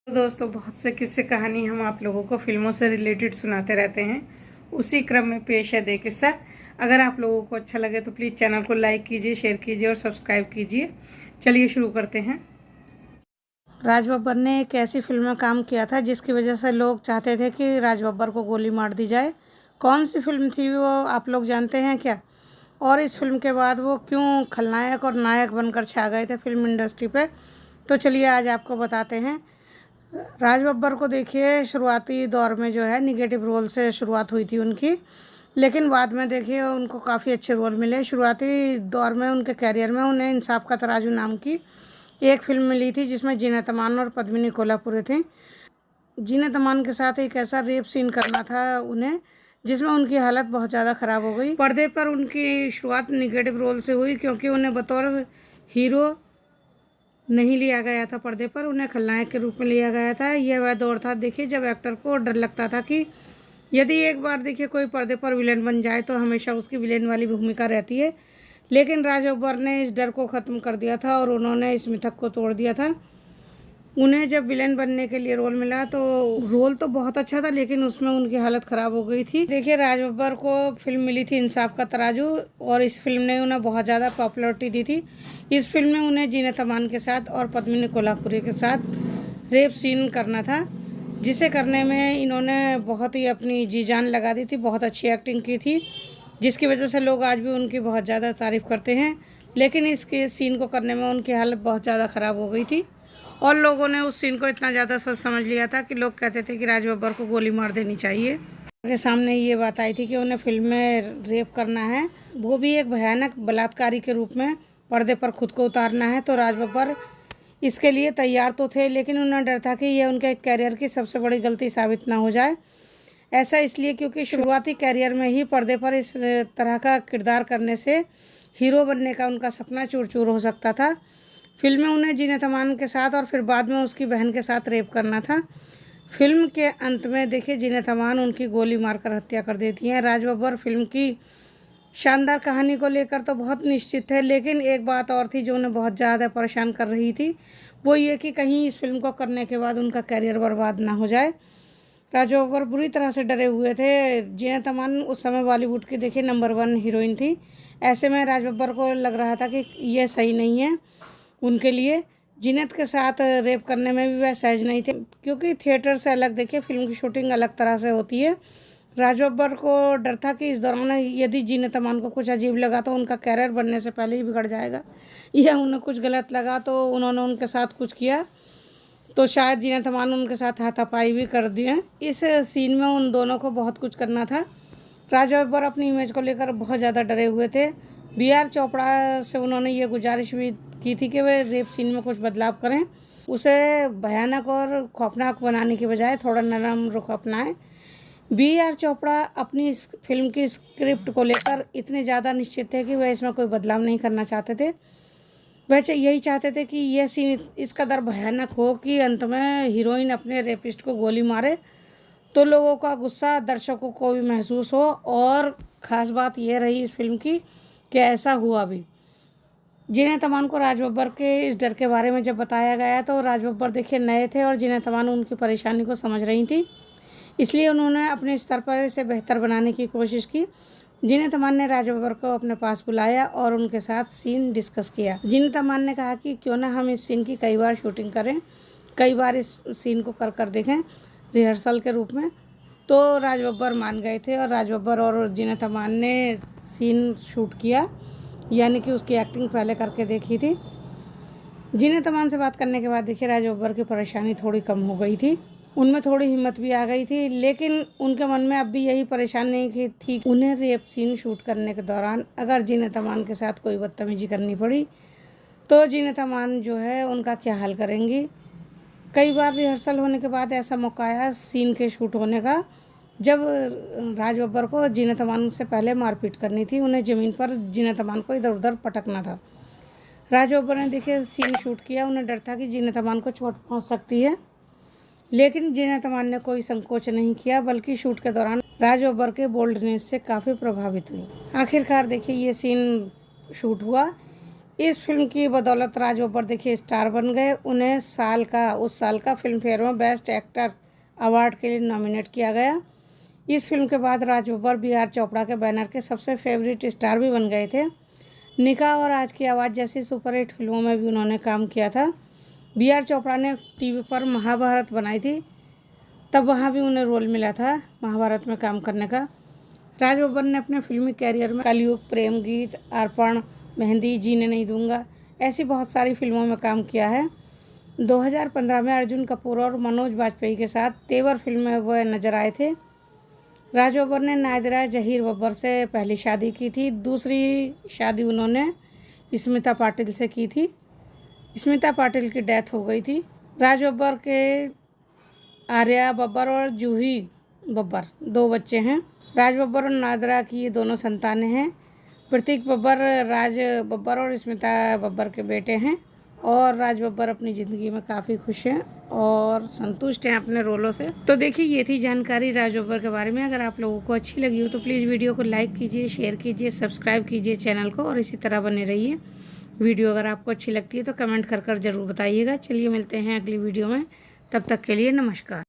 तो दोस्तों, बहुत से किस्से कहानी हम आप लोगों को फिल्मों से रिलेटेड सुनाते रहते हैं। उसी क्रम में पेश है दे किस्सा। अगर आप लोगों को अच्छा लगे तो प्लीज़ चैनल को लाइक कीजिए, शेयर कीजिए और सब्सक्राइब कीजिए। चलिए शुरू करते हैं। राज बब्बर ने एक ऐसी फिल्म में काम किया था जिसकी वजह से लोग चाहते थे कि राज बब्बर को गोली मार दी जाए। कौन सी फिल्म थी वो आप लोग जानते हैं क्या? और इस फिल्म के बाद वो क्यों खलनायक और नायक बनकर छा गए थे फिल्म इंडस्ट्री पे? तो चलिए आज आपको बताते हैं। राज बब्बर को देखिए, शुरुआती दौर में जो है निगेटिव रोल से शुरुआत हुई थी उनकी, लेकिन बाद में देखिए उनको काफ़ी अच्छे रोल मिले। शुरुआती दौर में उनके कैरियर में उन्हें इंसाफ का तराजू नाम की एक फिल्म मिली थी जिसमें जीनत अमान और पद्मिनी कोल्हापुरे थे। जीनत अमान के साथ एक ऐसा रेप सीन करना था उन्हें जिसमें उनकी हालत बहुत ज़्यादा ख़राब हो गई। पर्दे पर उनकी शुरुआत निगेटिव रोल से हुई क्योंकि उन्हें बतौर हीरो नहीं लिया गया था, पर्दे पर उन्हें खलनायक के रूप में लिया गया था। यह वह दौर था देखिए जब एक्टर को डर लगता था कि यदि एक बार देखिए कोई पर्दे पर विलेन बन जाए तो हमेशा उसकी विलेन वाली भूमिका रहती है। लेकिन राज बब्बर ने इस डर को ख़त्म कर दिया था और उन्होंने इस मिथक को तोड़ दिया था। उन्हें जब विलेन बनने के लिए रोल मिला तो रोल तो बहुत अच्छा था, लेकिन उसमें उनकी हालत ख़राब हो गई थी। देखिए, राज बब्बर को फिल्म मिली थी इंसाफ का तराजू और इस फिल्म ने उन्हें बहुत ज़्यादा पॉपुलरिटी दी थी। इस फिल्म में उन्हें जीनत अमान के साथ और पद्मिनी कोल्हापुरे के साथ रेप सीन करना था, जिसे करने में इन्होंने बहुत ही अपनी जी जान लगा दी थी। बहुत अच्छी एक्टिंग की थी जिसकी वजह से लोग आज भी उनकी बहुत ज़्यादा तारीफ़ करते हैं। लेकिन इसके सीन को करने में उनकी हालत बहुत ज़्यादा ख़राब हो गई थी और लोगों ने उस सीन को इतना ज़्यादा सच समझ लिया था कि लोग कहते थे कि राज बब्बर को गोली मार देनी चाहिए। उनके सामने ये बात आई थी कि उन्हें फिल्म में रेप करना है, वो भी एक भयानक बलात्कारी के रूप में पर्दे पर खुद को उतारना है। तो राज बब्बर इसके लिए तैयार तो थे, लेकिन उन्हें डर था कि यह उनके कैरियर की सबसे बड़ी गलती साबित ना हो जाए। ऐसा इसलिए क्योंकि शुरुआती कैरियर में ही पर्दे पर इस तरह का किरदार करने से हीरो बनने का उनका सपना चूर चूर हो सकता था। फिल्म में उन्हें जीनत अमान के साथ और फिर बाद में उसकी बहन के साथ रेप करना था। फिल्म के अंत में देखिए जीनत अमान उनकी गोली मारकर हत्या कर देती हैं। राज बब्बर फिल्म की शानदार कहानी को लेकर तो बहुत निश्चित है, लेकिन एक बात और थी जो उन्हें बहुत ज़्यादा परेशान कर रही थी, वो ये कि कहीं इस फिल्म को करने के बाद उनका कैरियर बर्बाद ना हो जाए। राज बब्बर बुरी तरह से डरे हुए थे। जीनत अमान उस समय बॉलीवुड की देखिए नंबर 1 हीरोइन थी। ऐसे में राज बब्बर को लग रहा था कि यह सही नहीं है उनके लिए। जीनत के साथ रेप करने में भी वह सहज नहीं थे, क्योंकि थिएटर से अलग देखिए फिल्म की शूटिंग अलग तरह से होती है। राज बब्बर को डर था कि इस दौरान यदि जीनत अमान को कुछ अजीब लगा तो उनका कैरियर बनने से पहले ही बिगड़ जाएगा, या उन्हें कुछ गलत लगा तो उन्होंने उनके साथ कुछ किया तो शायद जीनत अमान उनके साथ हाथापाई भी कर दिए। इस सीन में उन दोनों को बहुत कुछ करना था। राज बब्बर अपनी इमेज को लेकर बहुत ज़्यादा डरे हुए थे। बी.आर. चोपड़ा से उन्होंने ये गुजारिश भी की थी कि वे रेप सीन में कुछ बदलाव करें, उसे भयानक और खौफनाक बनाने के बजाय थोड़ा नरम रुख अपनाएं। बी.आर. चोपड़ा अपनी इस फिल्म की स्क्रिप्ट को लेकर इतने ज़्यादा निश्चित थे कि वह इसमें कोई बदलाव नहीं करना चाहते थे। वैसे यही चाहते थे कि यह सीन इस कदर भयानक हो कि अंत में हीरोइन अपने रेपिस्ट को गोली मारे तो लोगों का गुस्सा दर्शकों को भी महसूस हो। और ख़ास बात यह रही इस फिल्म की कि ऐसा हुआ भी। जीनत अमान को राज बब्बर के इस डर के बारे में जब बताया गया तो राज बब्बर देखिए नए थे और जीनत अमान उनकी परेशानी को समझ रही थी, इसलिए उन्होंने अपने स्तर पर इसे बेहतर बनाने की कोशिश की। जीनत अमान ने राज बब्बर को अपने पास बुलाया और उनके साथ सीन डिस्कस किया। जीनत अमान ने कहा कि क्यों ना हम इस सीन की कई बार शूटिंग करें, कई बार इस सीन को कर कर देखें रिहर्सल के रूप में। तो राज बब्बर मान गए थे और राज बब्बर और जीनत अमान ने सीन शूट किया, यानी कि उसकी एक्टिंग पहले करके देखी थी। जीनत अमान से बात करने के बाद देखिए राज बब्बर की परेशानी थोड़ी कम हो गई थी, उनमें थोड़ी हिम्मत भी आ गई थी। लेकिन उनके मन में अब भी यही परेशानी थी, उन्हें रेप सीन शूट करने के दौरान अगर जीनत अमान के साथ कोई बदतमीजी करनी पड़ी तो जीनत अमान जो है उनका क्या हाल करेंगी। कई बार रिहर्सल होने के बाद ऐसा मौका आया सीन के शूट होने का, जब राज बब्बर को जीनत अमान से पहले मारपीट करनी थी। उन्हें ज़मीन पर जीनत अमान को इधर उधर पटकना था। राज बब्बर ने देखिए सीन शूट किया। उन्हें डर था कि जीनत अमान को चोट पहुंच सकती है, लेकिन जीनत अमान ने कोई संकोच नहीं किया, बल्कि शूट के दौरान राज बब्बर के बोल्डनेस से काफ़ी प्रभावित हुई। आखिरकार देखिए ये सीन शूट हुआ। इस फिल्म की बदौलत राज बब्बर देखिए स्टार बन गए। उन्हें उस साल का फिल्म फेयर में बेस्ट एक्टर अवार्ड के लिए नॉमिनेट किया गया। इस फिल्म के बाद राज बब्बर बी.आर. चोपड़ा के बैनर के सबसे फेवरेट स्टार भी बन गए थे। निकाह और आज की आवाज़ जैसी सुपरहिट फिल्मों में भी उन्होंने काम किया था। बी.आर. चोपड़ा ने टीवी पर महाभारत बनाई थी, तब वहाँ भी उन्हें रोल मिला था महाभारत में काम करने का। राज बब्बर ने अपने फिल्मी कैरियर में कलयुग, प्रेम गीत, अर्पण, मेहंदी, जीने नहीं दूंगा ऐसी बहुत सारी फिल्मों में काम किया है। 2015 में अर्जुन कपूर और मनोज बाजपेयी के साथ तेवर फिल्म में वह नजर आए थे। राज बब्बर ने नादिरा जहीर बब्बर से पहली शादी की थी। दूसरी शादी उन्होंने स्मिता पाटिल से की थी। स्मिता पाटिल की डेथ हो गई थी। राज बब्बर के आर्या बब्बर और जूही बब्बर 2 बच्चे हैं। राज बब्बर और नादिरा की ये दोनों संतानें हैं। प्रतीक बब्बर राज बब्बर और स्मिता बब्बर के बेटे हैं और राज बब्बर अपनी ज़िंदगी में काफ़ी खुश हैं और संतुष्ट हैं अपने रोलों से। तो देखिए ये थी जानकारी राज बब्बर के बारे में। अगर आप लोगों को अच्छी लगी हो तो प्लीज़ वीडियो को लाइक कीजिए, शेयर कीजिए, सब्सक्राइब कीजिए चैनल को और इसी तरह बने रहिए। वीडियो अगर आपको अच्छी लगती है तो कमेंट कर ज़रूर बताइएगा। चलिए मिलते हैं अगली वीडियो में, तब तक के लिए नमस्कार।